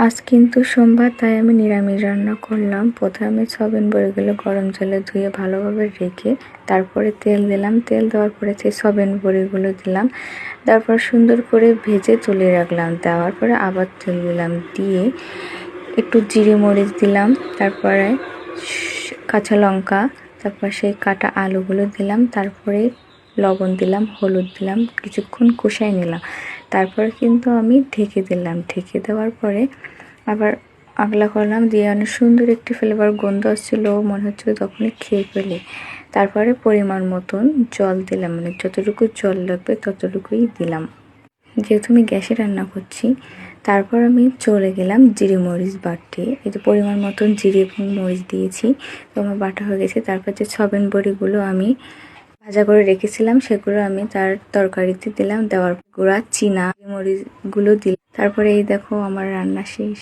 আজ কিন্তু সোমবার, তাই আমি নিরামিষ রান্না করলাম। প্রথমে সয়াবিন বড়িগুলো গরম জলে ধুয়ে ভালোভাবে রেখে তারপরে তেল দিলাম। তেল দেওয়ার পরে সেই সয়াবিন বড়িগুলো দিলাম, তারপর সুন্দর করে ভেজে তুলে রাখলাম। দেওয়ার পরে আবার তেল দিলাম, দিয়ে একটু জিরে মরিচ দিলাম, তারপরে কাঁচা লঙ্কা, তারপর সেই কাটা আলুগুলো দিলাম, তারপরে লবণ দিলাম, হলুদ দিলাম, কিছুক্ষণ কষাই নিলাম। তারপরে কিন্তু আমি ঢেকে দিলাম। ঢেকে দেওয়ার পরে আবার আগলা করলাম, দিয়ে অনেক সুন্দর একটি ফ্লেভার গন্ধ আসছিল, মনে হচ্ছিল তখনই খেয়ে ফেলি। তারপরে পরিমাণ মতন জল দিলাম, মানে যতটুকু জল লাগবে ততটুকুই দিলাম, যেহেতু আমি গ্যাসে রান্না করছি। তারপর আমি চলে গেলাম জিরে মরিচ বাটতে। এই যে পরিমাণ মতন জিরে এবং মরিচ দিয়েছি, তো আমার বাটা হয়ে গেছে। তারপর যে সয়াবিন বড়িগুলো আমি ভাজা করে রেখেছিলাম সেগুলো আমি তার তরকারিতে দিলাম, দেওয়ার গুঁড়া চীনা মরিচগুলো দিলাম। তারপরে এই দেখো আমার রান্না শেষ।